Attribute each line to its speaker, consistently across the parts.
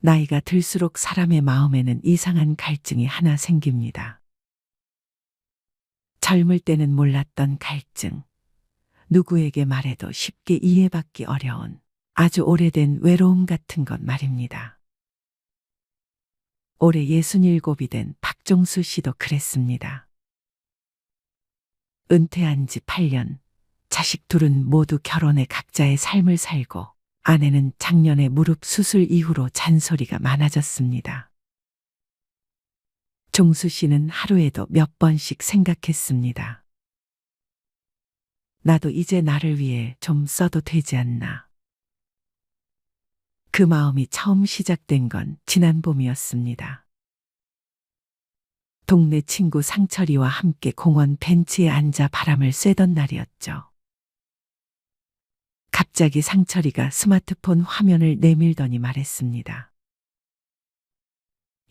Speaker 1: 나이가 들수록 사람의 마음에는 이상한 갈증이 하나 생깁니다. 젊을 때는 몰랐던 갈증, 누구에게 말해도 쉽게 이해받기 어려운 아주 오래된 외로움 같은 것 말입니다. 올해 67이 된 박종수 씨도 그랬습니다. 은퇴한 지 8년, 자식 둘은 모두 결혼해 각자의 삶을 살고 아내는 작년에 무릎 수술 이후로 잔소리가 많아졌습니다. 종수 씨는 하루에도 몇 번씩 생각했습니다. 나도 이제 나를 위해 좀 써도 되지 않나. 그 마음이 처음 시작된 건 지난 봄이었습니다. 동네 친구 상철이와 함께 공원 벤치에 앉아 바람을 쐬던 날이었죠. 갑자기 상철이가 스마트폰 화면을 내밀더니 말했습니다.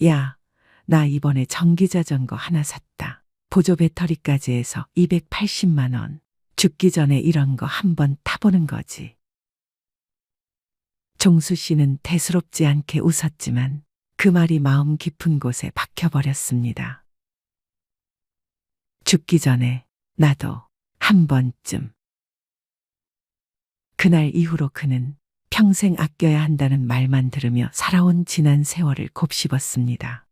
Speaker 1: 야, 나 이번에 전기자전거 하나 샀다. 보조 배터리까지 해서 280만 원. 죽기 전에 이런 거 한번 타보는 거지. 종수 씨는 대수롭지 않게 웃었지만 그 말이 마음 깊은 곳에 박혀버렸습니다. 죽기 전에 나도 한 번쯤. 그날 이후로 그는 평생 아껴야 한다는 말만 들으며 살아온 지난 세월을 곱씹었습니다.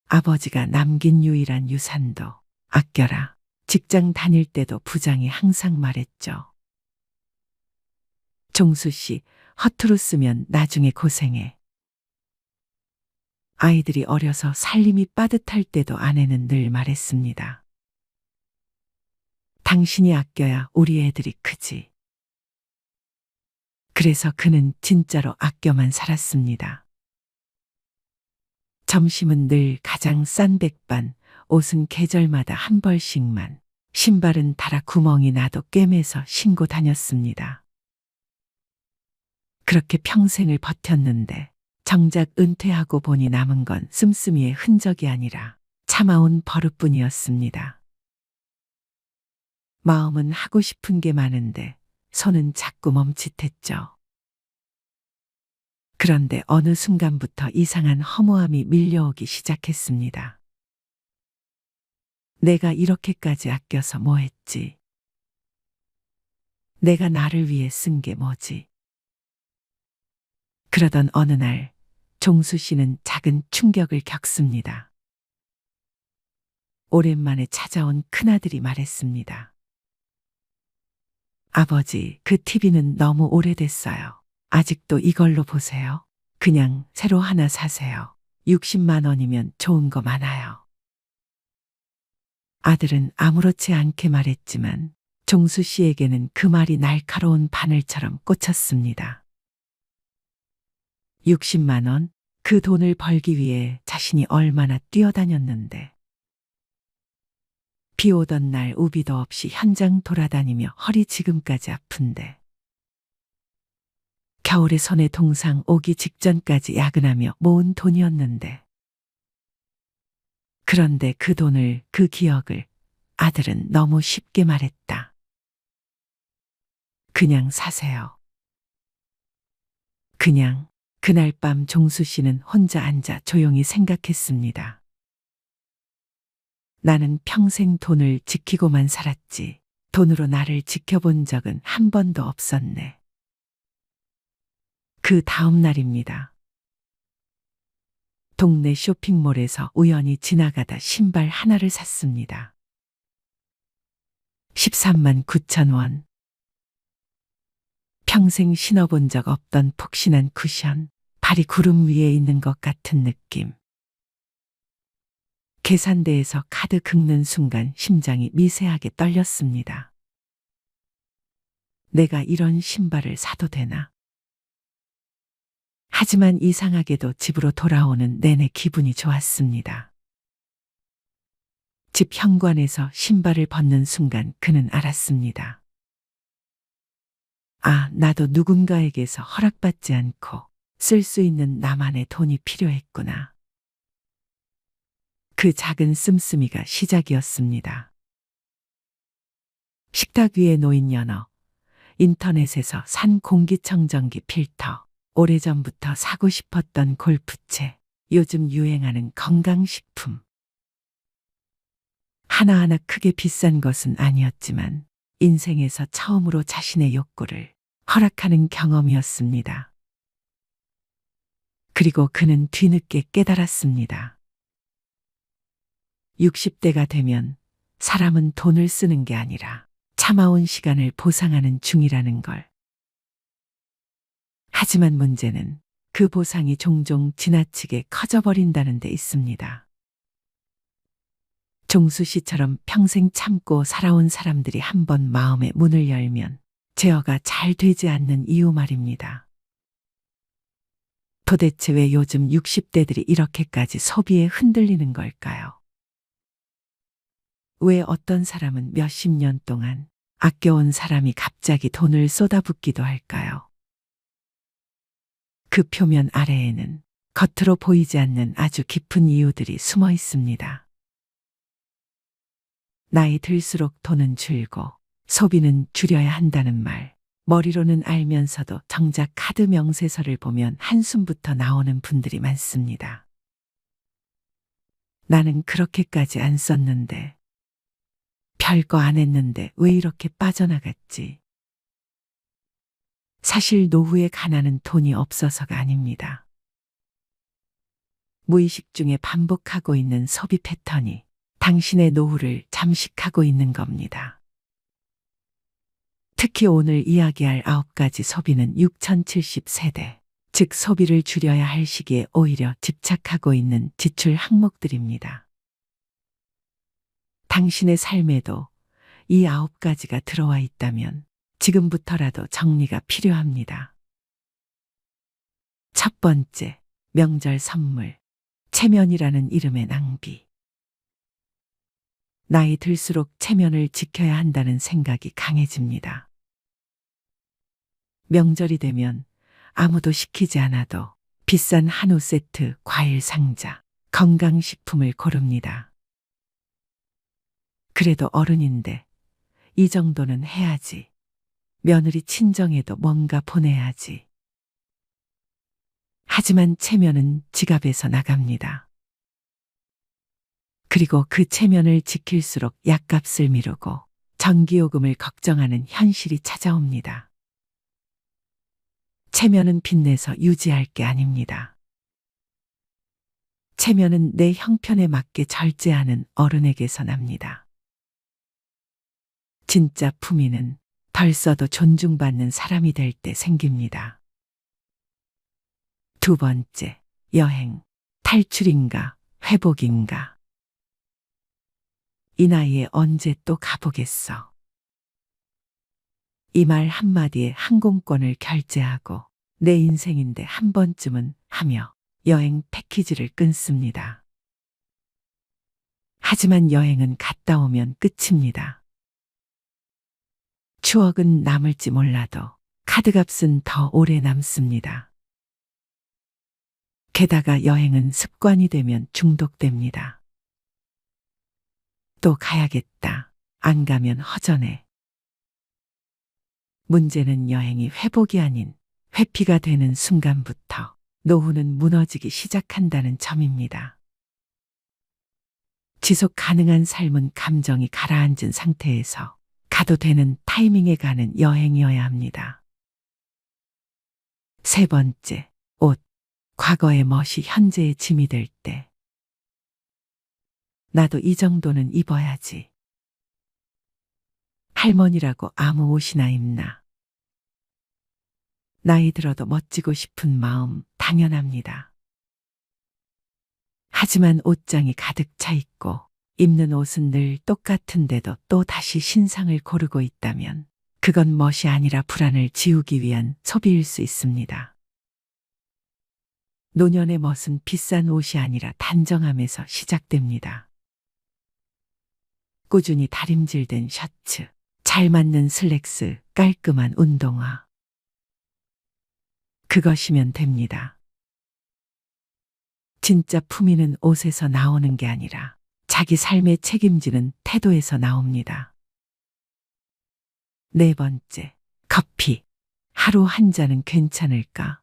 Speaker 1: 아버지가 남긴 유일한 유산도 아껴라. 직장 다닐 때도 부장이 항상 말했죠. 종수 씨, 허투루 쓰면 나중에 고생해. 아이들이 어려서 살림이 빠듯할 때도 아내는 늘 말했습니다. 당신이 아껴야 우리 애들이 크지. 그래서 그는 진짜로 아껴만 살았습니다. 점심은 늘 가장 싼 백반, 옷은 계절마다 한 벌씩만, 신발은 달아 구멍이 나도 꿰매서 신고 다녔습니다. 그렇게 평생을 버텼는데 정작 은퇴하고 보니 남은 건 씀씀이의 흔적이 아니라 참아온 버릇뿐이었습니다. 마음은 하고 싶은 게 많은데 손은 자꾸 멈칫했죠. 그런데 어느 순간부터 이상한 허무함이 밀려오기 시작했습니다. 내가 이렇게까지 아껴서 뭐 했지? 내가 나를 위해 쓴 게 뭐지? 그러던 어느 날 종수 씨는 작은 충격을 겪습니다. 오랜만에 찾아온 큰아들이 말했습니다. 아버지, 그 TV는 너무 오래됐어요. 아직도 이걸로 보세요. 그냥 새로 하나 사세요. 60만 원이면 좋은 거 많아요. 아들은 아무렇지 않게 말했지만 종수 씨에게는 그 말이 날카로운 바늘처럼 꽂혔습니다. 60만 원? 그 돈을 벌기 위해 자신이 얼마나 뛰어다녔는데. 비 오던 날 우비도 없이 현장 돌아다니며 허리 지금까지 아픈데. 겨울에 손에 동상 오기 직전까지 야근하며 모은 돈이었는데. 그런데 그 돈을, 그 기억을 아들은 너무 쉽게 말했다. 그냥 사세요. 그냥. 그날 밤 종수 씨는 혼자 앉아 조용히 생각했습니다. 나는 평생 돈을 지키고만 살았지. 돈으로 나를 지켜본 적은 한 번도 없었네. 그 다음 날입니다. 동네 쇼핑몰에서 우연히 지나가다 신발 하나를 샀습니다. 13만 9천 원. 평생 신어본 적 없던 푹신한 쿠션, 발이 구름 위에 있는 것 같은 느낌. 계산대에서 카드 긁는 순간 심장이 미세하게 떨렸습니다. 내가 이런 신발을 사도 되나? 하지만 이상하게도 집으로 돌아오는 내내 기분이 좋았습니다. 집 현관에서 신발을 벗는 순간 그는 알았습니다. 아, 나도 누군가에게서 허락받지 않고 쓸 수 있는 나만의 돈이 필요했구나. 그 작은 씀씀이가 시작이었습니다. 식탁 위에 놓인 연어, 인터넷에서 산 공기청정기 필터, 오래전부터 사고 싶었던 골프채, 요즘 유행하는 건강식품. 하나하나 크게 비싼 것은 아니었지만 인생에서 처음으로 자신의 욕구를 허락하는 경험이었습니다. 그리고 그는 뒤늦게 깨달았습니다. 60대가 되면 사람은 돈을 쓰는 게 아니라 참아온 시간을 보상하는 중이라는 걸. 하지만 문제는 그 보상이 종종 지나치게 커져버린다는 데 있습니다. 종수 씨처럼 평생 참고 살아온 사람들이 한번 마음의 문을 열면 제어가 잘 되지 않는 이유 말입니다. 도대체 왜 요즘 60대들이 이렇게까지 소비에 흔들리는 걸까요? 왜 어떤 사람은 몇십 년 동안 아껴온 사람이 갑자기 돈을 쏟아붓기도 할까요? 그 표면 아래에는 겉으로 보이지 않는 아주 깊은 이유들이 숨어 있습니다. 나이 들수록 돈은 줄고 소비는 줄여야 한다는 말, 머리로는 알면서도 정작 카드 명세서를 보면 한숨부터 나오는 분들이 많습니다. 나는 그렇게까지 안 썼는데, 별거 안 했는데 왜 이렇게 빠져나갔지? 사실 노후의 가난은 돈이 없어서가 아닙니다. 무의식 중에 반복하고 있는 소비 패턴이 당신의 노후를 잠식하고 있는 겁니다. 특히 오늘 이야기할 9가지 소비는 6070세대, 즉 소비를 줄여야 할 시기에 오히려 집착하고 있는 지출 항목들입니다. 당신의 삶에도 이 9가지가 들어와 있다면 지금부터라도 정리가 필요합니다. 첫 번째, 명절 선물, 체면이라는 이름의 낭비. 나이 들수록 체면을 지켜야 한다는 생각이 강해집니다. 명절이 되면 아무도 시키지 않아도 비싼 한우 세트, 과일 상자, 건강식품을 고릅니다. 그래도 어른인데 이 정도는 해야지. 며느리 친정에도 뭔가 보내야지. 하지만 체면은 지갑에서 나갑니다. 그리고 그 체면을 지킬수록 약값을 미루고 전기요금을 걱정하는 현실이 찾아옵니다. 체면은 빚내서 유지할 게 아닙니다. 체면은 내 형편에 맞게 절제하는 어른에게서 납니다. 진짜 품위는 덜 써도 존중받는 사람이 될 때 생깁니다. 두 번째, 여행, 탈출인가, 회복인가. 이 나이에 언제 또 가보겠어. 이 말 한마디에 항공권을 결제하고 내 인생인데 한 번쯤은 하며 여행 패키지를 끊습니다. 하지만 여행은 갔다 오면 끝입니다. 추억은 남을지 몰라도 카드값은 더 오래 남습니다. 게다가 여행은 습관이 되면 중독됩니다. 또 가야겠다. 안 가면 허전해. 문제는 여행이 회복이 아닌 회피가 되는 순간부터 노후는 무너지기 시작한다는 점입니다. 지속 가능한 삶은 감정이 가라앉은 상태에서 가도 되는 타이밍에 가는 여행이어야 합니다. 세 번째, 옷. 과거의 멋이 현재의 짐이 될 때. 나도 이 정도는 입어야지. 할머니라고 아무 옷이나 입나. 나이 들어도 멋지고 싶은 마음 당연합니다. 하지만 옷장이 가득 차 있고 입는 옷은 늘 똑같은데도 또 다시 신상을 고르고 있다면 그건 멋이 아니라 불안을 지우기 위한 소비일 수 있습니다. 노년의 멋은 비싼 옷이 아니라 단정함에서 시작됩니다. 꾸준히 다림질된 셔츠, 잘 맞는 슬랙스, 깔끔한 운동화. 그것이면 됩니다. 진짜 품위는 옷에서 나오는 게 아니라 자기 삶에 책임지는 태도에서 나옵니다. 네 번째, 커피. 하루 한 잔은 괜찮을까?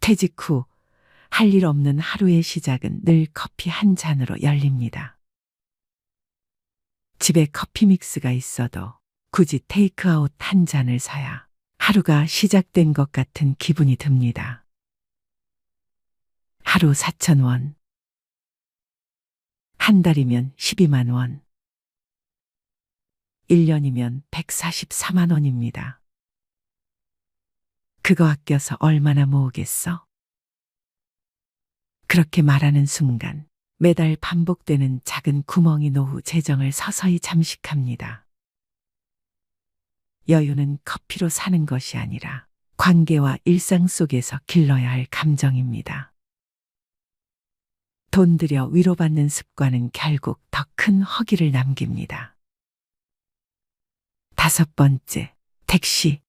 Speaker 1: 퇴직 후 할 일 없는 하루의 시작은 늘 커피 한 잔으로 열립니다. 집에 커피 믹스가 있어도 굳이 테이크아웃 한 잔을 사야 하루가 시작된 것 같은 기분이 듭니다. 하루 4,000원. 한 달이면 12만 원. 1년이면 144만 원입니다. 그거 아껴서 얼마나 모으겠어? 그렇게 말하는 순간 매달 반복되는 작은 구멍이 노후 재정을 서서히 잠식합니다. 여유는 커피로 사는 것이 아니라 관계와 일상 속에서 길러야 할 감정입니다. 돈 들여 위로받는 습관은 결국 더 큰 허기를 남깁니다. 5번째, 택시,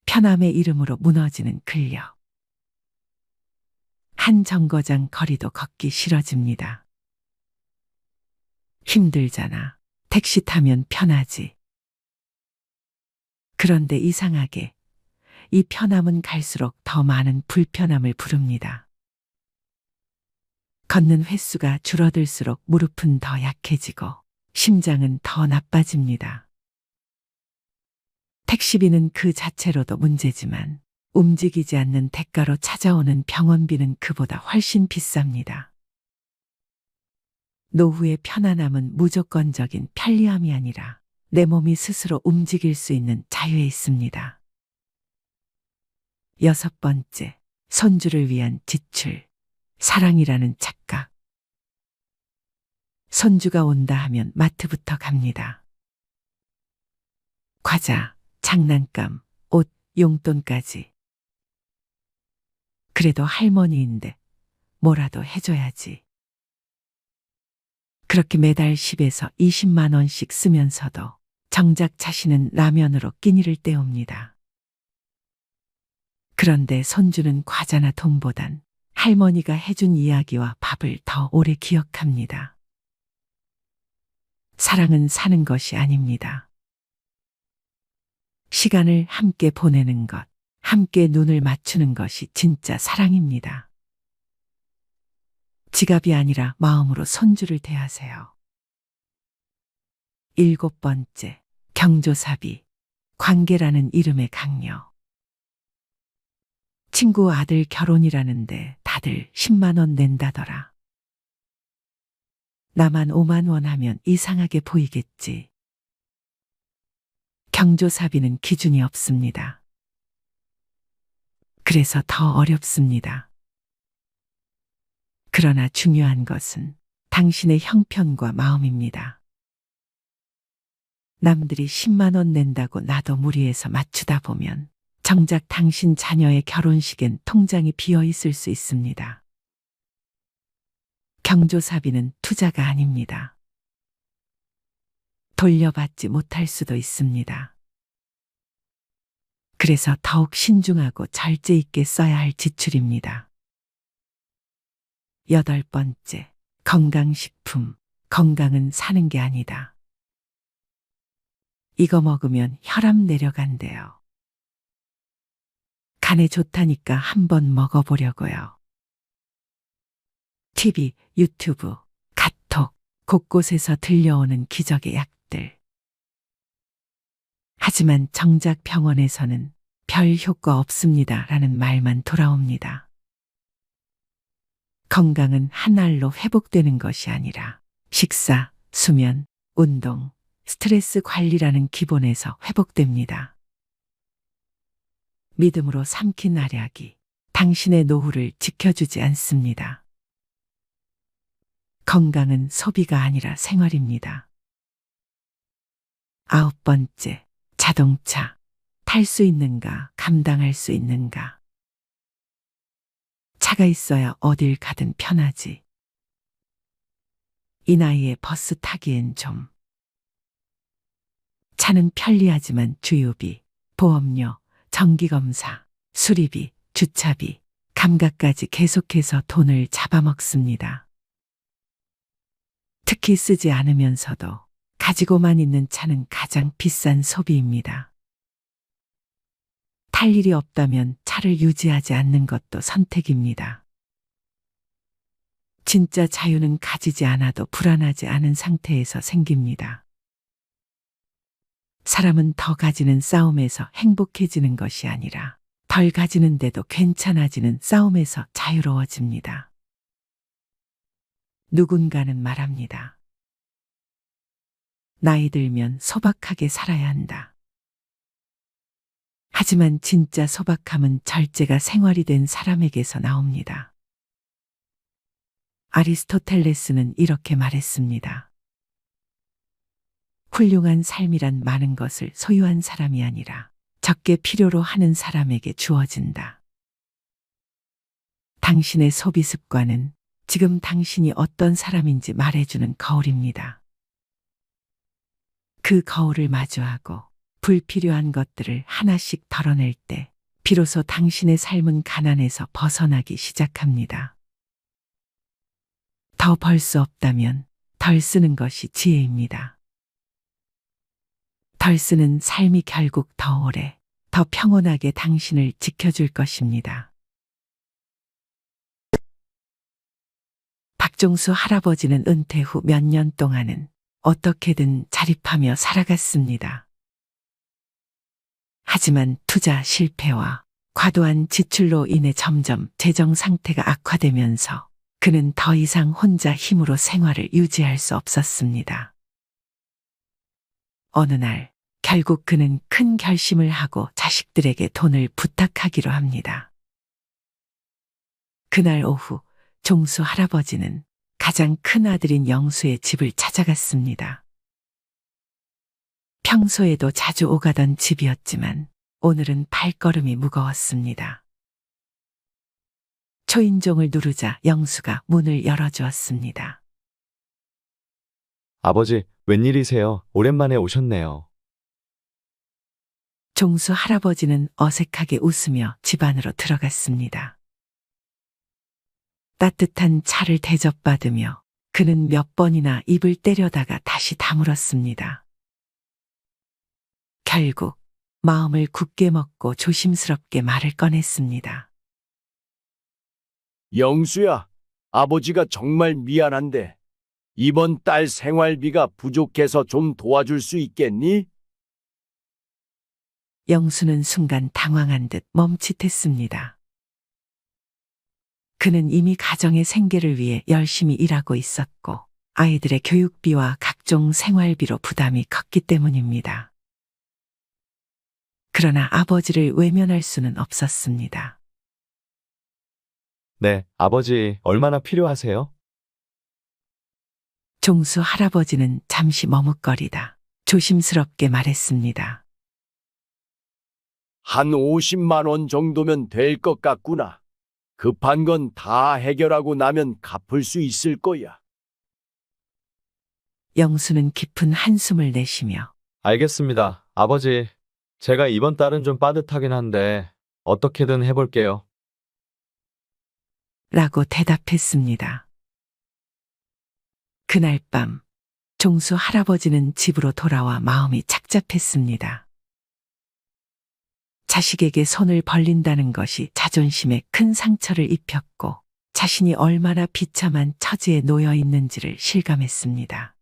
Speaker 1: 편함의 이름으로 무너지는 근력. 한 정거장 거리도 걷기 싫어집니다. 힘들잖아. 택시 타면 편하지. 그런데 이상하게 이 편함은 갈수록 더 많은 불편함을 부릅니다. 걷는 횟수가 줄어들수록 무릎은 더 약해지고 심장은 더 나빠집니다. 택시비는 그 자체로도 문제지만 움직이지 않는 대가로 찾아오는 병원비는 그보다 훨씬 비쌉니다. 노후의 편안함은 무조건적인 편리함이 아니라 내 몸이 스스로 움직일 수 있는 자유에 있습니다. 6번째, 손주를 위한 지출, 사랑이라는 착각. 손주가 온다 하면 마트부터 갑니다. 과자, 장난감, 옷, 용돈까지. 그래도 할머니인데 뭐라도 해줘야지. 그렇게 매달 10에서 20만 원씩 쓰면서도 정작 자신은 라면으로 끼니를 때웁니다. 그런데 손주는 과자나 돈보단 할머니가 해준 이야기와 밥을 더 오래 기억합니다. 사랑은 사는 것이 아닙니다. 시간을 함께 보내는 것, 함께 눈을 맞추는 것이 진짜 사랑입니다. 지갑이 아니라 마음으로 손주를 대하세요. 7번째, 경조사비, 관계라는 이름의 강요. 친구 아들 결혼이라는데 다들 10만 원 낸다더라. 나만 5만 원 하면 이상하게 보이겠지. 경조사비는 기준이 없습니다. 그래서 더 어렵습니다. 그러나 중요한 것은 당신의 형편과 마음입니다. 남들이 10만 원 낸다고 나도 무리해서 맞추다 보면 정작 당신 자녀의 결혼식엔 통장이 비어 있을 수 있습니다. 경조사비는 투자가 아닙니다. 돌려받지 못할 수도 있습니다. 그래서 더욱 신중하고 절제 있게 써야 할 지출입니다. 8번째, 건강식품. 건강은 사는 게 아니다. 이거 먹으면 혈압 내려간대요. 간에 좋다니까 한번 먹어보려고요. TV, 유튜브, 카톡, 곳곳에서 들려오는 기적의 약들. 하지만 정작 병원에서는 별 효과 없습니다 라는 말만 돌아옵니다. 건강은 한 알로 회복되는 것이 아니라 식사, 수면, 운동, 스트레스 관리라는 기본에서 회복됩니다. 믿음으로 삼킨 알약이 당신의 노후를 지켜주지 않습니다. 건강은 소비가 아니라 생활입니다. 9번째, 자동차. 탈 수 있는가, 감당할 수 있는가. 차가 있어야 어딜 가든 편하지. 이 나이에 버스 타기엔 좀. 차는 편리하지만 주유비, 보험료, 정기검사, 수리비, 주차비, 감가까지 계속해서 돈을 잡아먹습니다. 특히 쓰지 않으면서도 가지고만 있는 차는 가장 비싼 소비입니다. 탈 일이 없다면 차를 유지하지 않는 것도 선택입니다. 진짜 자유는 가지지 않아도 불안하지 않은 상태에서 생깁니다. 사람은 더 가지는 싸움에서 행복해지는 것이 아니라 덜 가지는데도 괜찮아지는 싸움에서 자유로워집니다. 누군가는 말합니다. 나이 들면 소박하게 살아야 한다. 하지만 진짜 소박함은 절제가 생활이 된 사람에게서 나옵니다. 아리스토텔레스는 이렇게 말했습니다. 훌륭한 삶이란 많은 것을 소유한 사람이 아니라 적게 필요로 하는 사람에게 주어진다. 당신의 소비 습관은 지금 당신이 어떤 사람인지 말해주는 거울입니다. 그 거울을 마주하고 불필요한 것들을 하나씩 덜어낼 때 비로소 당신의 삶은 가난에서 벗어나기 시작합니다. 더 벌 수 없다면 덜 쓰는 것이 지혜입니다. 덜 쓰는 삶이 결국 더 오래, 더 평온하게 당신을 지켜줄 것입니다. 박종수 할아버지는 은퇴 후 몇 년 동안은 어떻게든 자립하며 살아갔습니다. 하지만 투자 실패와 과도한 지출로 인해 점점 재정 상태가 악화되면서 그는 더 이상 혼자 힘으로 생활을 유지할 수 없었습니다. 어느 날 결국 그는 큰 결심을 하고 자식들에게 돈을 부탁하기로 합니다. 그날 오후 종수 할아버지는 가장 큰 아들인 영수의 집을 찾아갔습니다. 평소에도 자주 오가던 집이었지만 오늘은 발걸음이 무거웠습니다. 초인종을 누르자 영수가 문을 열어주었습니다.
Speaker 2: 아버지, 웬일이세요? 오랜만에 오셨네요.
Speaker 1: 종수 할아버지는 어색하게 웃으며 집 안으로 들어갔습니다. 따뜻한 차를 대접받으며 그는 몇 번이나 입을 때려다가 다시 다물었습니다. 결국 마음을 굳게 먹고 조심스럽게 말을 꺼냈습니다.
Speaker 3: 영수야, 아버지가 정말 미안한데 이번 달 생활비가 부족해서 좀 도와줄 수 있겠니?
Speaker 1: 영수는 순간 당황한 듯 멈칫했습니다. 그는 이미 가정의 생계를 위해 열심히 일하고 있었고 아이들의 교육비와 각종 생활비로 부담이 컸기 때문입니다. 그러나 아버지를 외면할 수는 없었습니다.
Speaker 2: 네, 아버지, 얼마나 필요하세요?
Speaker 1: 종수 할아버지는 잠시 머뭇거리다 조심스럽게 말했습니다.
Speaker 3: 한 50만 원 정도면 될 것 같구나. 급한 건 다 해결하고 나면 갚을 수 있을 거야.
Speaker 1: 영수는 깊은 한숨을 내쉬며
Speaker 2: 알겠습니다. 아버지, 제가 이번 달은 좀 빠듯하긴 한데 어떻게든 해볼게요.
Speaker 1: 라고 대답했습니다. 그날 밤 종수 할아버지는 집으로 돌아와 마음이 착잡했습니다. 자식에게 손을 벌린다는 것이 자존심에 큰 상처를 입혔고 자신이 얼마나 비참한 처지에 놓여 있는지를 실감했습니다.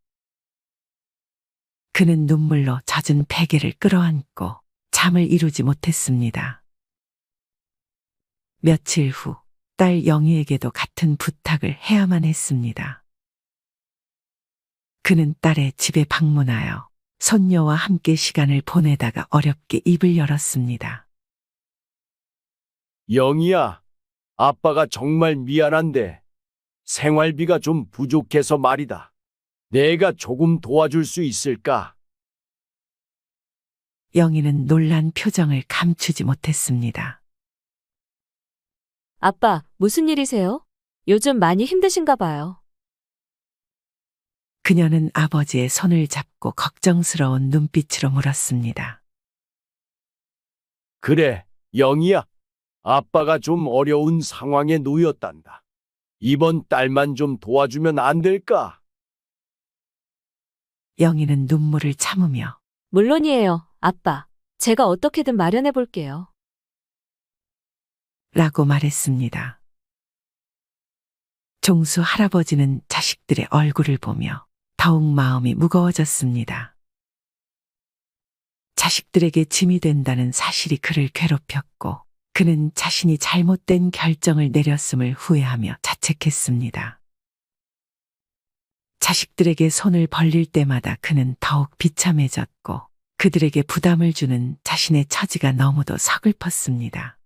Speaker 1: 그는 눈물로 젖은 베개를 끌어안고 잠을 이루지 못했습니다. 며칠 후 딸 영희에게도 같은 부탁을 해야만 했습니다. 그는 딸의 집에 방문하여 손녀와 함께 시간을 보내다가 어렵게 입을 열었습니다.
Speaker 3: 영희야, 아빠가 정말 미안한데 생활비가 좀 부족해서 말이다. 내가 조금 도와줄 수 있을까?
Speaker 1: 영희는 놀란 표정을 감추지 못했습니다.
Speaker 4: 아빠, 무슨 일이세요? 요즘 많이 힘드신가 봐요.
Speaker 1: 그녀는 아버지의 손을 잡고 걱정스러운 눈빛으로 물었습니다.
Speaker 3: 그래, 영희야. 아빠가 좀 어려운 상황에 놓였단다. 이번 달만 좀 도와주면 안 될까?
Speaker 1: 영희는 눈물을 참으며
Speaker 4: 물론이에요, 아빠. 제가 어떻게든 마련해 볼게요.
Speaker 1: 라고 말했습니다. 종수 할아버지는 자식들의 얼굴을 보며 더욱 마음이 무거워졌습니다. 자식들에게 짐이 된다는 사실이 그를 괴롭혔고 그는 자신이 잘못된 결정을 내렸음을 후회하며 자책했습니다. 자식들에게 손을 벌릴 때마다 그는 더욱 비참해졌고 그들에게 부담을 주는 자신의 처지가 너무도 서글펐습니다.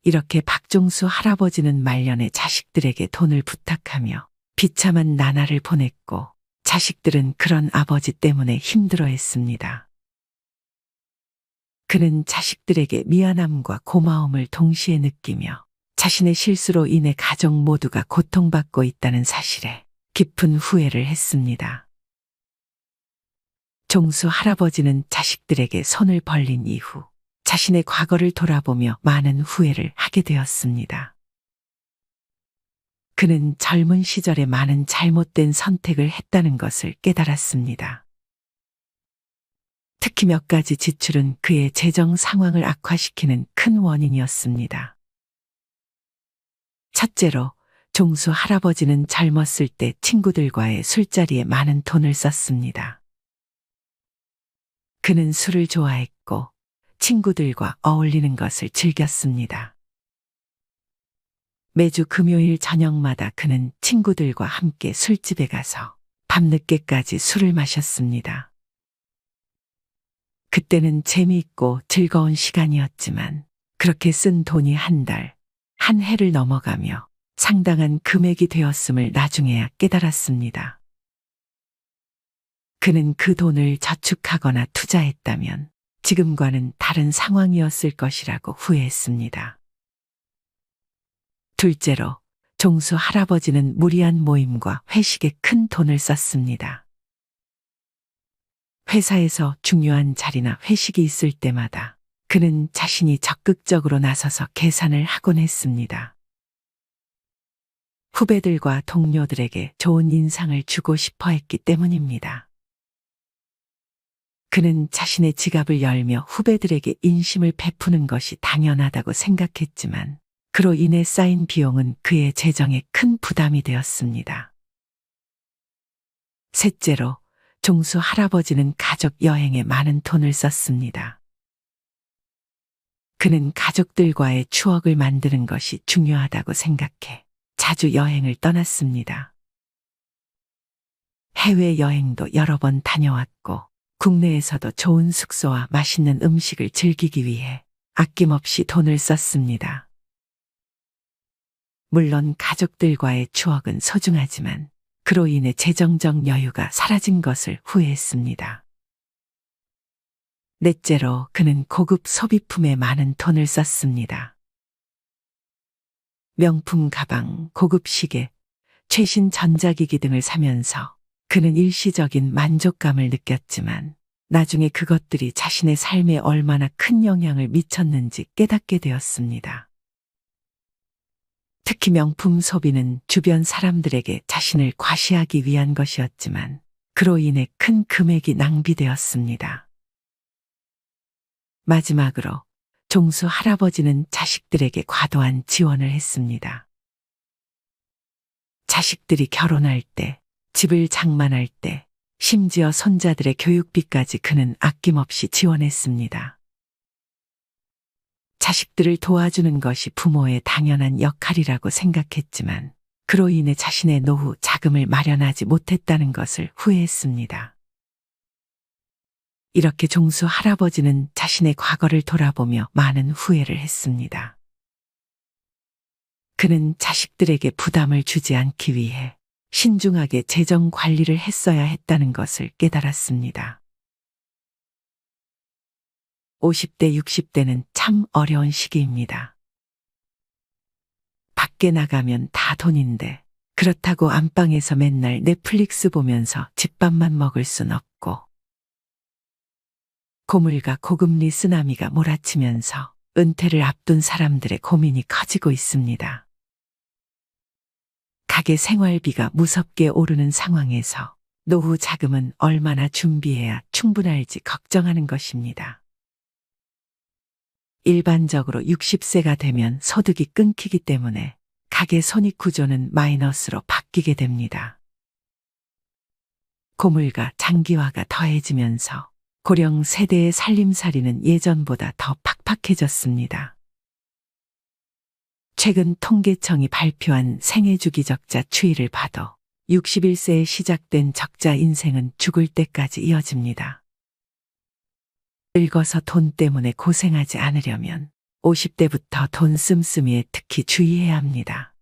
Speaker 1: 이렇게 박종수 할아버지는 말년에 자식들에게 돈을 부탁하며 비참한 나날을 보냈고 자식들은 그런 아버지 때문에 힘들어했습니다. 그는 자식들에게 미안함과 고마움을 동시에 느끼며 자신의 실수로 인해 가족 모두가 고통받고 있다는 사실에 깊은 후회를 했습니다. 종수 할아버지는 자식들에게 손을 벌린 이후 자신의 과거를 돌아보며 많은 후회를 하게 되었습니다. 그는 젊은 시절에 많은 잘못된 선택을 했다는 것을 깨달았습니다. 특히 몇 가지 지출은 그의 재정 상황을 악화시키는 큰 원인이었습니다. 첫째로, 종수 할아버지는 젊었을 때 친구들과의 술자리에 많은 돈을 썼습니다. 그는 술을 좋아했고 친구들과 어울리는 것을 즐겼습니다. 매주 금요일 저녁마다 그는 친구들과 함께 술집에 가서 밤늦게까지 술을 마셨습니다. 그때는 재미있고 즐거운 시간이었지만 그렇게 쓴 돈이 한 달, 한 해를 넘어가며 상당한 금액이 되었음을 나중에야 깨달았습니다. 그는 그 돈을 저축하거나 투자했다면 지금과는 다른 상황이었을 것이라고 후회했습니다. 둘째로, 종수 할아버지는 무리한 모임과 회식에 큰 돈을 썼습니다. 회사에서 중요한 자리나 회식이 있을 때마다 그는 자신이 적극적으로 나서서 계산을 하곤 했습니다. 후배들과 동료들에게 좋은 인상을 주고 싶어 했기 때문입니다. 그는 자신의 지갑을 열며 후배들에게 인심을 베푸는 것이 당연하다고 생각했지만 그로 인해 쌓인 비용은 그의 재정에 큰 부담이 되었습니다. 셋째로, 종수 할아버지는 가족 여행에 많은 돈을 썼습니다. 그는 가족들과의 추억을 만드는 것이 중요하다고 생각해 자주 여행을 떠났습니다. 해외여행도 여러 번 다녀왔고 국내에서도 좋은 숙소와 맛있는 음식을 즐기기 위해 아낌없이 돈을 썼습니다. 물론 가족들과의 추억은 소중하지만 그로 인해 재정적 여유가 사라진 것을 후회했습니다. 넷째로, 그는 고급 소비품에 많은 돈을 썼습니다. 명품 가방, 고급 시계, 최신 전자기기 등을 사면서 그는 일시적인 만족감을 느꼈지만 나중에 그것들이 자신의 삶에 얼마나 큰 영향을 미쳤는지 깨닫게 되었습니다. 특히 명품 소비는 주변 사람들에게 자신을 과시하기 위한 것이었지만 그로 인해 큰 금액이 낭비되었습니다. 마지막으로 종수 할아버지는 자식들에게 과도한 지원을 했습니다. 자식들이 결혼할 때, 집을 장만할 때, 심지어 손자들의 교육비까지 그는 아낌없이 지원했습니다. 자식들을 도와주는 것이 부모의 당연한 역할이라고 생각했지만 그로 인해 자신의 노후 자금을 마련하지 못했다는 것을 후회했습니다. 이렇게 종수 할아버지는 자신의 과거를 돌아보며 많은 후회를 했습니다. 그는 자식들에게 부담을 주지 않기 위해 신중하게 재정 관리를 했어야 했다는 것을 깨달았습니다. 50대, 60대는 참 어려운 시기입니다. 밖에 나가면 다 돈인데 그렇다고 안방에서 맨날 넷플릭스 보면서 집밥만 먹을 순 없고 고물가 고금리 쓰나미가 몰아치면서 은퇴를 앞둔 사람들의 고민이 커지고 있습니다. 가계 생활비가 무섭게 오르는 상황에서 노후 자금은 얼마나 준비해야 충분할지 걱정하는 것입니다. 일반적으로 60세가 되면 소득이 끊기기 때문에 가계 손익 구조는 마이너스로 바뀌게 됩니다. 고물가 장기화가 더해지면서 고령 세대의 살림살이는 예전보다 더 팍팍해졌습니다. 최근 통계청이 발표한 생애주기 적자 추이를 봐도 61세에 시작된 적자 인생은 죽을 때까지 이어집니다. 늙어서 돈 때문에 고생하지 않으려면 50대부터 돈 씀씀이에 특히 주의해야 합니다.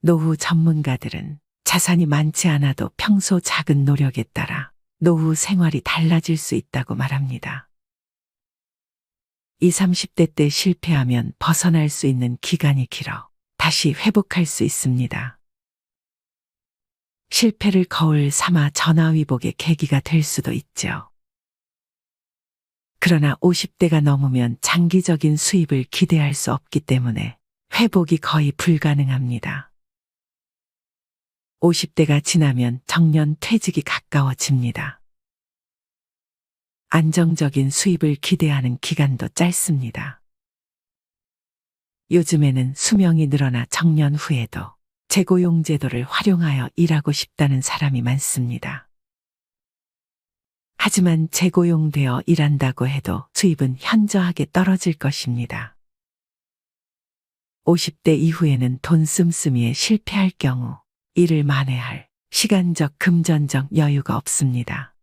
Speaker 1: 노후 전문가들은 자산이 많지 않아도 평소 작은 노력에 따라 노후 생활이 달라질 수 있다고 말합니다. 20, 30대 때 실패하면 벗어날 수 있는 기간이 길어 다시 회복할 수 있습니다. 실패를 거울 삼아 전화위복의 계기가 될 수도 있죠. 그러나 50대가 넘으면 장기적인 수입을 기대할 수 없기 때문에 회복이 거의 불가능합니다. 50대가 지나면 정년 퇴직이 가까워집니다. 안정적인 수입을 기대하는 기간도 짧습니다. 요즘에는 수명이 늘어나 정년 후에도 재고용 제도를 활용하여 일하고 싶다는 사람이 많습니다. 하지만 재고용되어 일한다고 해도 수입은 현저하게 떨어질 것입니다. 50대 이후에는 돈 씀씀이에 실패할 경우 이를 만회할 시간적 금전적 여유가 없습니다.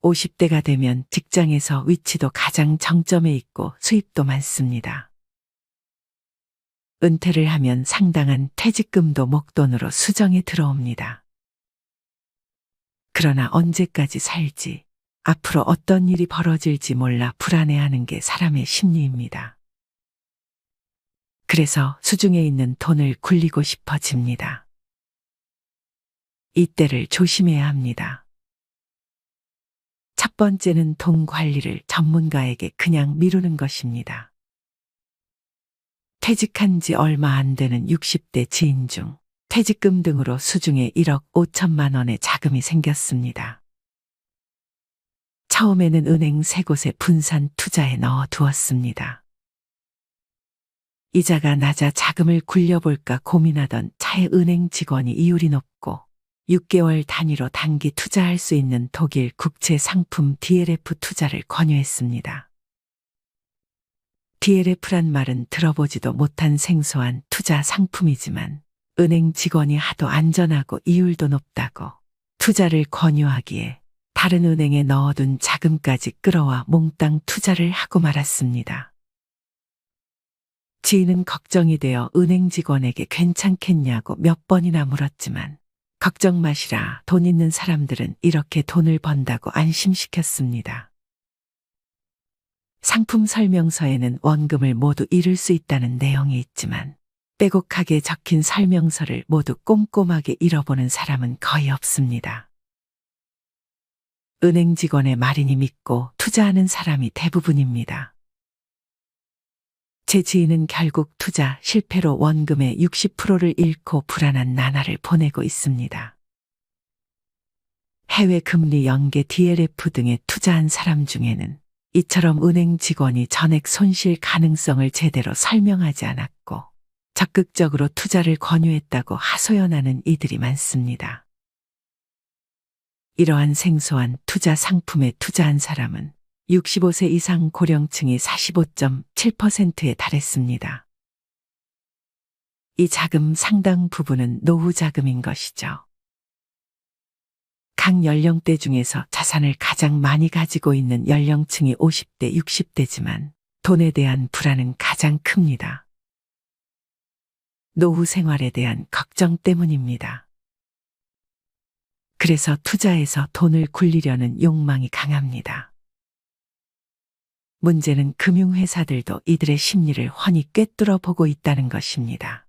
Speaker 1: 50대가 되면 직장에서 위치도 가장 정점에 있고 수입도 많습니다. 은퇴를 하면 상당한 퇴직금도 목돈으로 수정에 들어옵니다. 그러나 언제까지 살지, 앞으로 어떤 일이 벌어질지 몰라 불안해하는 게 사람의 심리입니다. 그래서 수중에 있는 돈을 굴리고 싶어집니다. 이때를 조심해야 합니다. 첫 번째는 돈 관리를 전문가에게 그냥 미루는 것입니다. 퇴직한 지 얼마 안 되는 60대 지인 중 퇴직금 등으로 수중에 1억 5천만 원의 자금이 생겼습니다. 처음에는 은행 3곳에 분산 투자에 넣어 두었습니다. 이자가 낮아 자금을 굴려볼까 고민하던 차에 은행 직원이 이율이 높고 6개월 단위로 단기 투자할 수 있는 독일 국채 상품 DLF 투자를 권유했습니다. DLF란 말은 들어보지도 못한 생소한 투자 상품이지만 은행 직원이 하도 안전하고 이율도 높다고 투자를 권유하기에 다른 은행에 넣어둔 자금까지 끌어와 몽땅 투자를 하고 말았습니다. 지인은 걱정이 되어 은행 직원에게 괜찮겠냐고 몇 번이나 물었지만 걱정 마시라, 돈 있는 사람들은 이렇게 돈을 번다고 안심시켰습니다. 상품 설명서에는 원금을 모두 잃을 수 있다는 내용이 있지만 빼곡하게 적힌 설명서를 모두 꼼꼼하게 읽어보는 사람은 거의 없습니다. 은행 직원의 말이니 믿고 투자하는 사람이 대부분입니다. 제 지인은 결국 투자 실패로 원금의 60%를 잃고 불안한 나날을 보내고 있습니다. 해외 금리 연계 DLF 등에 투자한 사람 중에는 이처럼 은행 직원이 전액 손실 가능성을 제대로 설명하지 않았고 적극적으로 투자를 권유했다고 하소연하는 이들이 많습니다. 이러한 생소한 투자 상품에 투자한 사람은 65세 이상 고령층이 45.7%에 달했습니다. 이 자금 상당 부분은 노후 자금인 것이죠. 각 연령대 중에서 자산을 가장 많이 가지고 있는 연령층이 50대, 60대지만 돈에 대한 불안은 가장 큽니다. 노후 생활에 대한 걱정 때문입니다. 그래서 투자에서 돈을 굴리려는 욕망이 강합니다. 문제는 금융회사들도 이들의 심리를 훤히 꿰뚫어 보고 있다는 것입니다.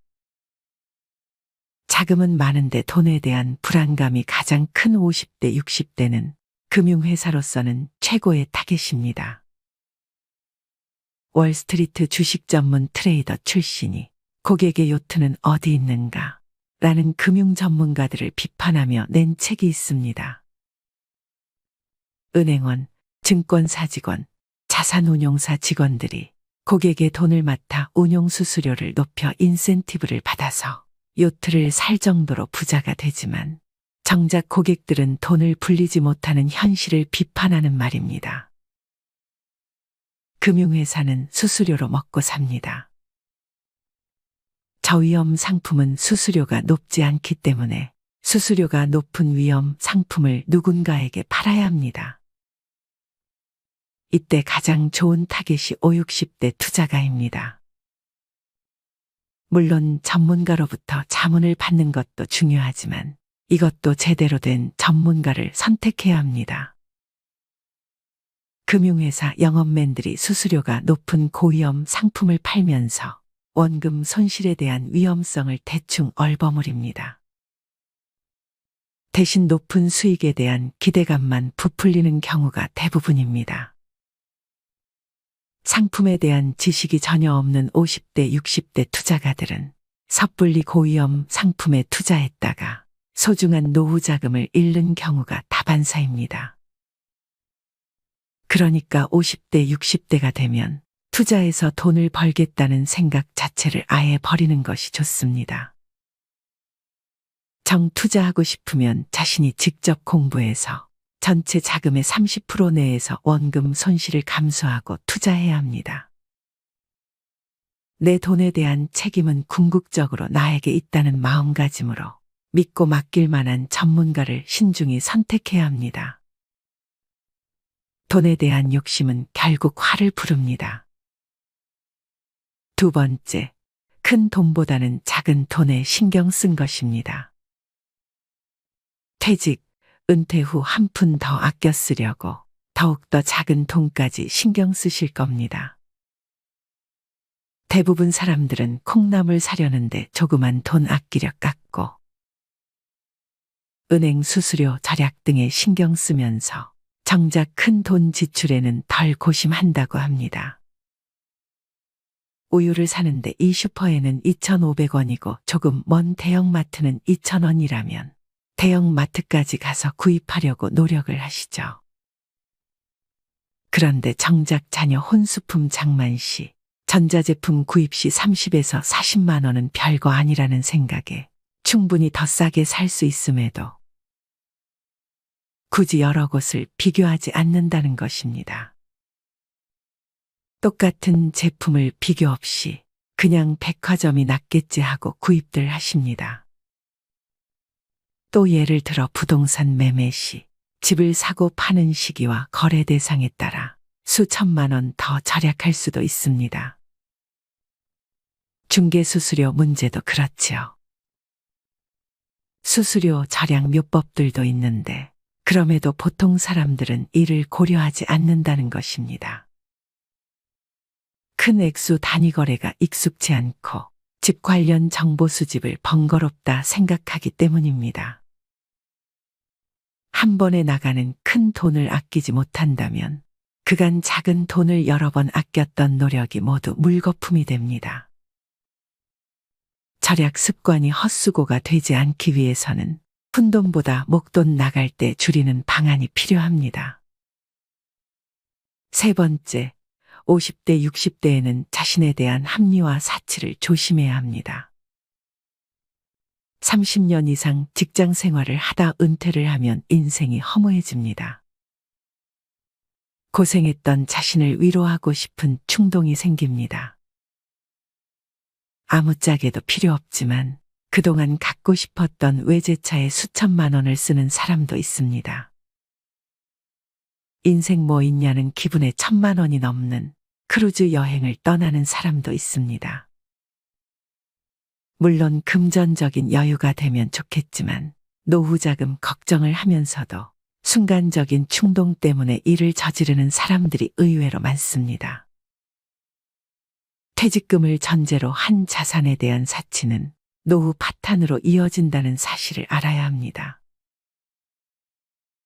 Speaker 1: 자금은 많은데 돈에 대한 불안감이 가장 큰 50대, 60대는 금융회사로서는 최고의 타겟입니다. 월스트리트 주식 전문 트레이더 출신이 고객의 요트는 어디 있는가? 라는 금융 전문가들을 비판하며 낸 책이 있습니다. 은행원, 증권사 직원, 자산운용사 직원들이 고객의 돈을 맡아 운용수수료를 높여 인센티브를 받아서 요트를 살 정도로 부자가 되지만 정작 고객들은 돈을 불리지 못하는 현실을 비판하는 말입니다. 금융회사는 수수료로 먹고 삽니다. 저위험 상품은 수수료가 높지 않기 때문에 수수료가 높은 위험 상품을 누군가에게 팔아야 합니다. 이때 가장 좋은 타겟이 5, 60대 투자가입니다. 물론 전문가로부터 자문을 받는 것도 중요하지만 이것도 제대로 된 전문가를 선택해야 합니다. 금융회사 영업맨들이 수수료가 높은 고위험 상품을 팔면서 원금 손실에 대한 위험성을 대충 얼버무립니다. 대신 높은 수익에 대한 기대감만 부풀리는 경우가 대부분입니다. 상품에 대한 지식이 전혀 없는 50대, 60대 투자가들은 섣불리 고위험 상품에 투자했다가 소중한 노후 자금을 잃는 경우가 다반사입니다. 그러니까 50대, 60대가 되면 투자해서 돈을 벌겠다는 생각 자체를 아예 버리는 것이 좋습니다. 정 투자하고 싶으면 자신이 직접 공부해서 전체 자금의 30% 내에서 원금 손실을 감수하고 투자해야 합니다. 내 돈에 대한 책임은 궁극적으로 나에게 있다는 마음가짐으로 믿고 맡길 만한 전문가를 신중히 선택해야 합니다. 돈에 대한 욕심은 결국 화를 부릅니다. 두 번째, 큰 돈보다는 작은 돈에 신경 쓴 것입니다. 퇴직, 은퇴 후 한 푼 더 아껴 쓰려고 더욱더 작은 돈까지 신경 쓰실 겁니다. 대부분 사람들은 콩나물 사려는데 조그만 돈 아끼려 깎고 은행 수수료 절약 등에 신경 쓰면서 정작 큰 돈 지출에는 덜 고심한다고 합니다. 우유를 사는데 이 슈퍼에는 2,500원이고 조금 먼 대형마트는 2,000원이라면 대형마트까지 가서 구입하려고 노력을 하시죠. 그런데 정작 자녀 혼수품 장만 시, 전자제품 구입 시 30에서 40만 원은 별거 아니라는 생각에 충분히 더 싸게 살 수 있음에도 굳이 여러 곳을 비교하지 않는다는 것입니다. 똑같은 제품을 비교 없이 그냥 백화점이 낫겠지 하고 구입들 하십니다. 또 예를 들어 부동산 매매 시 집을 사고 파는 시기와 거래 대상에 따라 수천만 원 더 절약할 수도 있습니다. 중개수수료 문제도 그렇지요. 수수료 절약 묘법들도 있는데 그럼에도 보통 사람들은 이를 고려하지 않는다는 것입니다. 큰 액수 단위 거래가 익숙치 않고 집 관련 정보 수집을 번거롭다 생각하기 때문입니다. 한 번에 나가는 큰 돈을 아끼지 못한다면 그간 작은 돈을 여러 번 아꼈던 노력이 모두 물거품이 됩니다. 절약 습관이 헛수고가 되지 않기 위해서는 푼돈보다 목돈 나갈 때 줄이는 방안이 필요합니다. 세 번째, 50대, 60대에는 자신에 대한 합리화 사치를 조심해야 합니다. 30년 이상 직장 생활을 하다 은퇴를 하면 인생이 허무해집니다. 고생했던 자신을 위로하고 싶은 충동이 생깁니다. 아무짝에도 필요 없지만 그동안 갖고 싶었던 외제차에 수천만 원을 쓰는 사람도 있습니다. 인생 뭐 있냐는 기분에 1,000만 원이 넘는 크루즈 여행을 떠나는 사람도 있습니다. 물론 금전적인 여유가 되면 좋겠지만 노후 자금 걱정을 하면서도 순간적인 충동 때문에 일을 저지르는 사람들이 의외로 많습니다. 퇴직금을 전제로 한 자산에 대한 사치는 노후 파탄으로 이어진다는 사실을 알아야 합니다.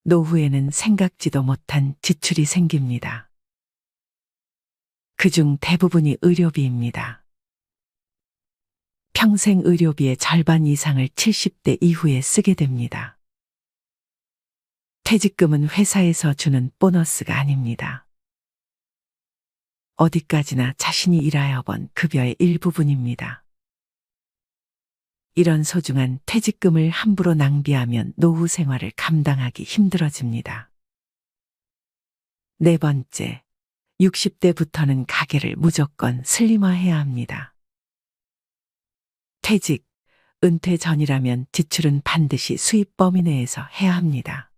Speaker 1: 노후에는 생각지도 못한 지출이 생깁니다. 그중 대부분이 의료비입니다. 평생 의료비의 절반 이상을 70대 이후에 쓰게 됩니다. 퇴직금은 회사에서 주는 보너스가 아닙니다. 어디까지나 자신이 일하여 번 급여의 일부분입니다. 이런 소중한 퇴직금을 함부로 낭비하면 노후 생활을 감당하기 힘들어집니다. 네 번째, 60대부터는 가계를 무조건 슬림화해야 합니다. 퇴직, 은퇴 전이라면 지출은 반드시 수입 범위 내에서 해야 합니다.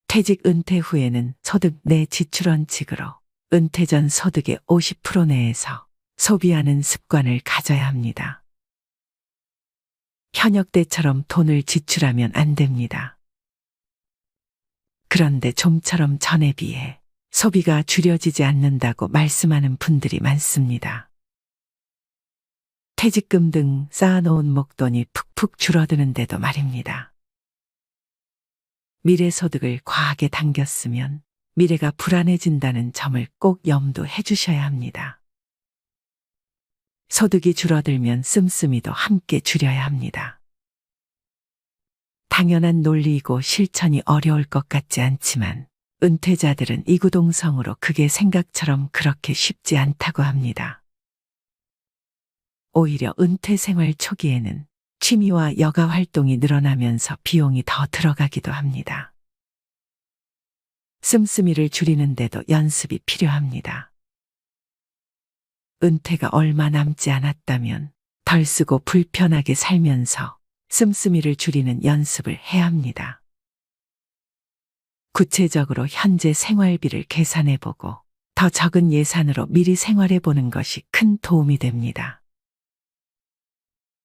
Speaker 1: 퇴직 은퇴 후에는 소득 내 지출 원칙으로 은퇴 전 소득의 50% 내에서 소비하는 습관을 가져야 합니다. 현역 때처럼 돈을 지출하면 안 됩니다. 그런데 좀처럼 전에 비해 소비가 줄여지지 않는다고 말씀하는 분들이 많습니다. 퇴직금 등 쌓아놓은 목돈이 푹푹 줄어드는데도 말입니다. 미래 소득을 과하게 당겼으면 미래가 불안해진다는 점을 꼭 염두해 주셔야 합니다. 소득이 줄어들면 씀씀이도 함께 줄여야 합니다. 당연한 논리이고 실천이 어려울 것 같지 않지만 은퇴자들은 이구동성으로 그게 생각처럼 그렇게 쉽지 않다고 합니다. 오히려 은퇴 생활 초기에는 취미와 여가 활동이 늘어나면서 비용이 더 들어가기도 합니다. 씀씀이를 줄이는데도 연습이 필요합니다. 은퇴가 얼마 남지 않았다면 덜 쓰고 불편하게 살면서 씀씀이를 줄이는 연습을 해야 합니다. 구체적으로 현재 생활비를 계산해보고 더 적은 예산으로 미리 생활해보는 것이 큰 도움이 됩니다.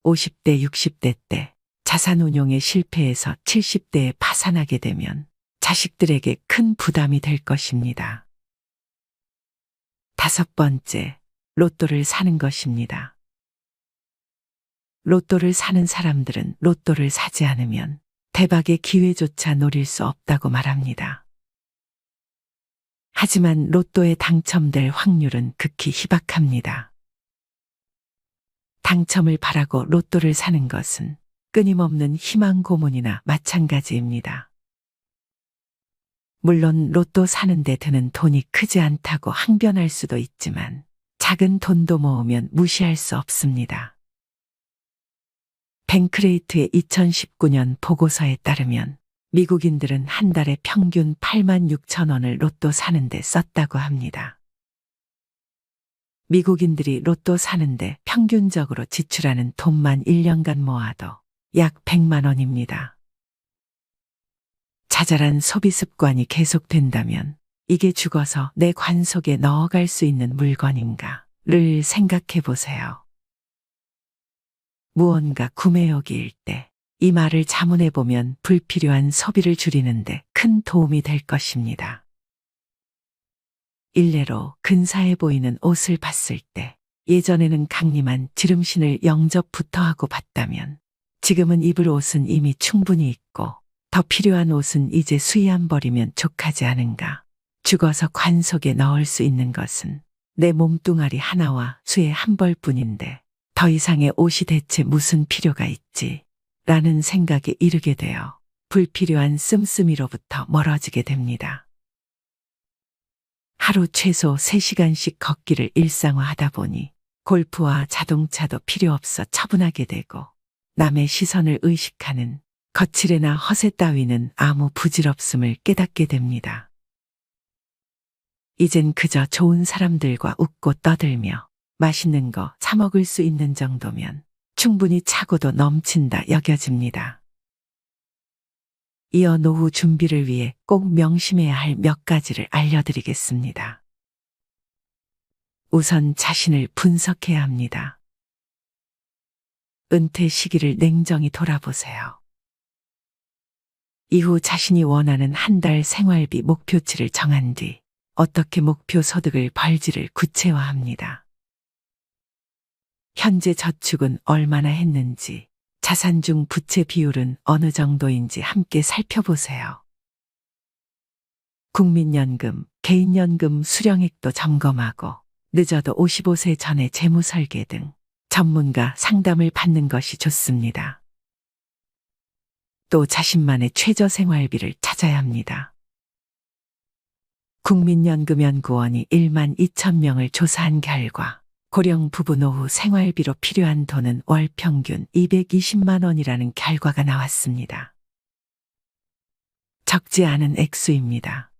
Speaker 1: 50대, 60대 때 자산 운용에 실패해서 70대에 파산하게 되면 자식들에게 큰 부담이 될 것입니다. 다섯 번째, 로또를 사는 것입니다. 로또를 사는 사람들은 로또를 사지 않으면 대박의 기회조차 노릴 수 없다고 말합니다. 하지만 로또에 당첨될 확률은 극히 희박합니다. 당첨을 바라고 로또를 사는 것은 끊임없는 희망 고문이나 마찬가지입니다. 물론 로또 사는데 드는 돈이 크지 않다고 항변할 수도 있지만 작은 돈도 모으면 무시할 수 없습니다. 뱅크레이트의 2019년 보고서에 따르면 미국인들은 한 달에 평균 86,000원을 로또 사는데 썼다고 합니다. 미국인들이 로또 사는데 평균적으로 지출하는 돈만 1년간 모아도 약 100만 원입니다. 자잘한 소비 습관이 계속된다면 이게 죽어서 내 관 속에 넣어갈 수 있는 물건인가를 생각해 보세요. 무언가 구매욕이일 때 이 말을 자문해 보면 불필요한 소비를 줄이는데 큰 도움이 될 것입니다. 일례로 근사해 보이는 옷을 봤을 때 예전에는 강림한 지름신을 영접부터 하고 봤다면 지금은 입을 옷은 이미 충분히 있고 더 필요한 옷은 이제 수의안 버리면 족하지 않은가. 죽어서 관 속에 넣을 수 있는 것은 내 몸뚱아리 하나와 수의 한 벌뿐인데 더 이상의 옷이 대체 무슨 필요가 있지? 라는 생각에 이르게 되어 불필요한 씀씀이로부터 멀어지게 됩니다. 하루 최소 3시간씩 걷기를 일상화하다 보니 골프와 자동차도 필요 없어 처분하게 되고 남의 시선을 의식하는 거칠애나 허세 따위는 아무 부질없음을 깨닫게 됩니다. 이젠 그저 좋은 사람들과 웃고 떠들며 맛있는 거 사 먹을 수 있는 정도면 충분히 차고도 넘친다 여겨집니다. 이어 노후 준비를 위해 꼭 명심해야 할 몇 가지를 알려드리겠습니다. 우선 자신을 분석해야 합니다. 은퇴 시기를 냉정히 돌아보세요. 이후 자신이 원하는 한 달 생활비 목표치를 정한 뒤 어떻게 목표 소득을 벌지를 구체화합니다. 현재 저축은 얼마나 했는지, 자산 중 부채 비율은 어느 정도인지 함께 살펴보세요. 국민연금, 개인연금 수령액도 점검하고 늦어도 55세 전에 재무설계 등 전문가 상담을 받는 것이 좋습니다. 또 자신만의 최저 생활비를 찾아야 합니다. 국민연금연구원이 1만 2천 명을 조사한 결과 고령 부부 노후 생활비로 필요한 돈은 월 평균 220만 원이라는 결과가 나왔습니다. 적지 않은 액수입니다.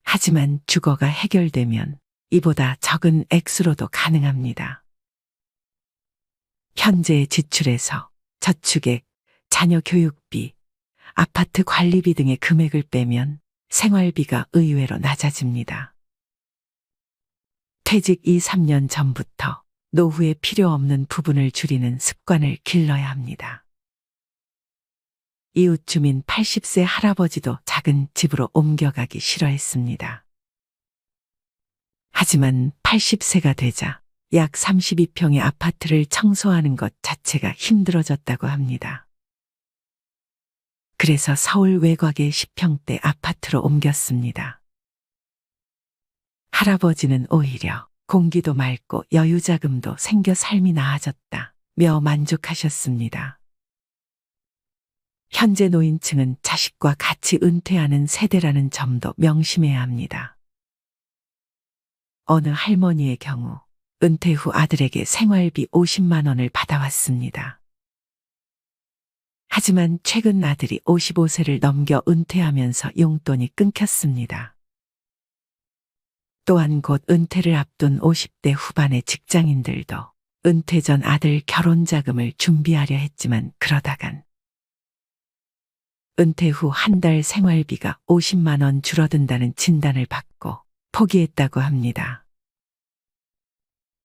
Speaker 1: 하지만 주거가 해결되면 이보다 적은 액수로도 가능합니다. 현재의 지출에서 저축액, 자녀 교육비, 아파트 관리비 등의 금액을 빼면 생활비가 의외로 낮아집니다. 퇴직 2, 3년 전부터 노후에 필요 없는 부분을 줄이는 습관을 길러야 합니다. 이웃 주민 80세 할아버지도 작은 집으로 옮겨가기 싫어했습니다. 하지만 80세가 되자 약 32평의 아파트를 청소하는 것 자체가 힘들어졌다고 합니다. 그래서 서울 외곽의 10평대 아파트로 옮겼습니다. 할아버지는 오히려 공기도 맑고 여유자금도 생겨 삶이 나아졌다며 만족하셨습니다. 현재 노인층은 자식과 같이 은퇴하는 세대라는 점도 명심해야 합니다. 어느 할머니의 경우 은퇴 후 아들에게 생활비 50만 원을 받아왔습니다. 하지만 최근 아들이 55세를 넘겨 은퇴하면서 용돈이 끊겼습니다. 또한 곧 은퇴를 앞둔 50대 후반의 직장인들도 은퇴 전 아들 결혼 자금을 준비하려 했지만 그러다간 은퇴 후 한 달 생활비가 50만 원 줄어든다는 진단을 받고 포기했다고 합니다.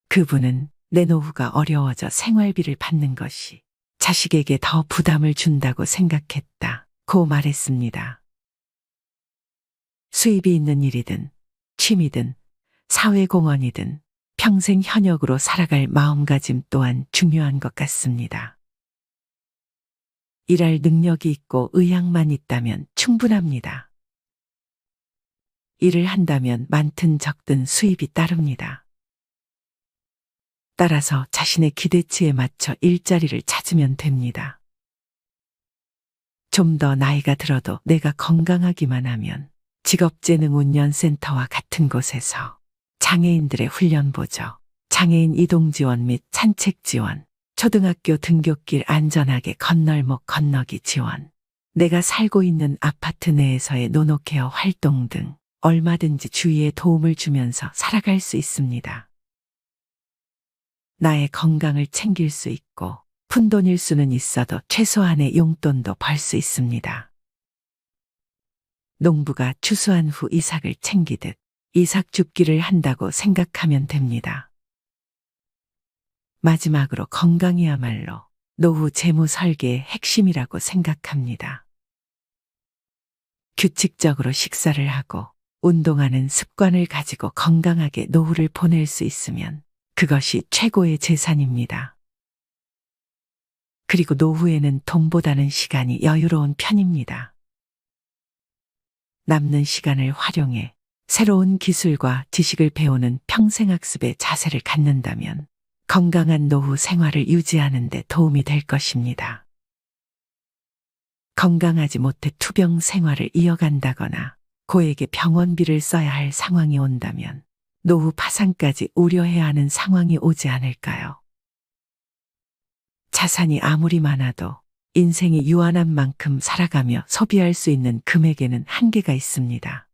Speaker 1: 그분은 내 노후가 어려워져 생활비를 받는 것이 자식에게 더 부담을 준다고 생각했다고 말했습니다. 수입이 있는 일이든 취미든 사회공헌이든 평생 현역으로 살아갈 마음가짐 또한 중요한 것 같습니다. 일할 능력이 있고 의향만 있다면 충분합니다. 일을 한다면 많든 적든 수입이 따릅니다. 따라서 자신의 기대치에 맞춰 일자리를 찾으면 됩니다. 좀 더 나이가 들어도 내가 건강하기만 하면 직업재능운영센터와 같은 곳에서 장애인들의 훈련보조, 장애인 이동지원 및 산책지원, 초등학교 등굣길 안전하게 건널목 건너기 지원, 내가 살고 있는 아파트 내에서의 노노케어 활동 등 얼마든지 주위에 도움을 주면서 살아갈 수 있습니다. 나의 건강을 챙길 수 있고 푼돈일 수는 있어도 최소한의 용돈도 벌 수 있습니다. 농부가 추수한 후 이삭을 챙기듯 이삭 줍기를 한다고 생각하면 됩니다. 마지막으로 건강이야말로 노후 재무 설계의 핵심이라고 생각합니다. 규칙적으로 식사를 하고 운동하는 습관을 가지고 건강하게 노후를 보낼 수 있으면 그것이 최고의 재산입니다. 그리고 노후에는 돈보다는 시간이 여유로운 편입니다. 남는 시간을 활용해 새로운 기술과 지식을 배우는 평생학습의 자세를 갖는다면 건강한 노후 생활을 유지하는 데 도움이 될 것입니다. 건강하지 못해 투병 생활을 이어간다거나 고액의 병원비를 써야 할 상황이 온다면 노후 파산까지 우려해야 하는 상황이 오지 않을까요? 자산이 아무리 많아도 인생이 유한한 만큼 살아가며 소비할 수 있는 금액에는 한계가 있습니다.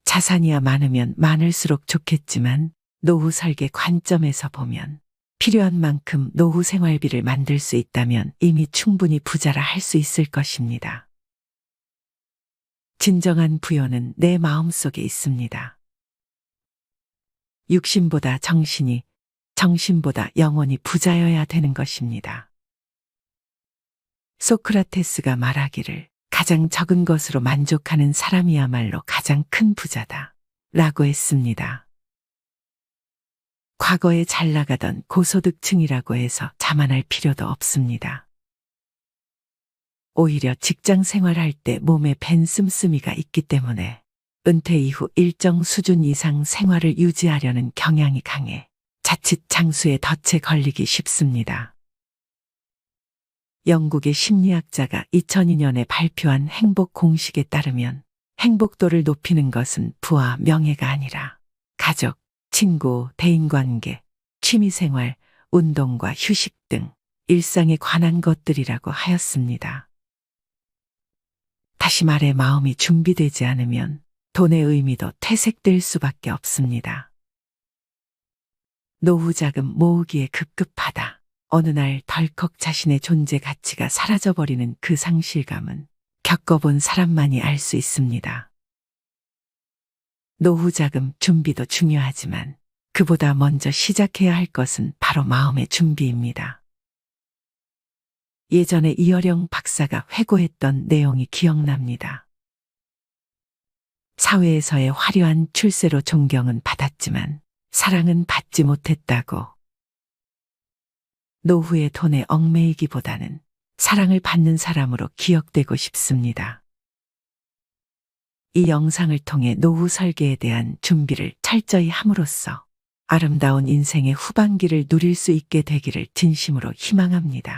Speaker 1: 자산이야 많으면 많을수록 좋겠지만 노후 설계 관점에서 보면 필요한 만큼 노후 생활비를 만들 수 있다면 이미 충분히 부자라 할 수 있을 것입니다. 진정한 부여는 내 마음속에 있습니다. 육신보다 정신이, 정신보다 영혼이 부자여야 되는 것입니다. 소크라테스가 말하기를 가장 적은 것으로 만족하는 사람이야말로 가장 큰 부자다 라고 했습니다. 과거에 잘 나가던 고소득층이라고 해서 자만할 필요도 없습니다. 오히려 직장 생활할 때 몸에 밴 씀씀이가 있기 때문에 은퇴 이후 일정 수준 이상 생활을 유지하려는 경향이 강해 자칫 장수의 덫에 걸리기 쉽습니다. 영국의 심리학자가 2002년에 발표한 행복 공식에 따르면 행복도를 높이는 것은 부와 명예가 아니라 가족, 친구, 대인관계, 취미생활, 운동과 휴식 등 일상에 관한 것들이라고 하였습니다. 다시 말해 마음이 준비되지 않으면 돈의 의미도 퇴색될 수밖에 없습니다. 노후 자금 모으기에 급급하다. 어느 날 덜컥 자신의 존재 가치가 사라져버리는 그 상실감은 겪어본 사람만이 알 수 있습니다. 노후 자금 준비도 중요하지만 그보다 먼저 시작해야 할 것은 바로 마음의 준비입니다. 예전에 이어령 박사가 회고했던 내용이 기억납니다. 사회에서의 화려한 출세로 존경은 받았지만 사랑은 받지 못했다고. 노후의 돈에 얽매이기보다는 사랑을 받는 사람으로 기억되고 싶습니다. 이 영상을 통해 노후 설계에 대한 준비를 철저히 함으로써 아름다운 인생의 후반기를 누릴 수 있게 되기를 진심으로 희망합니다.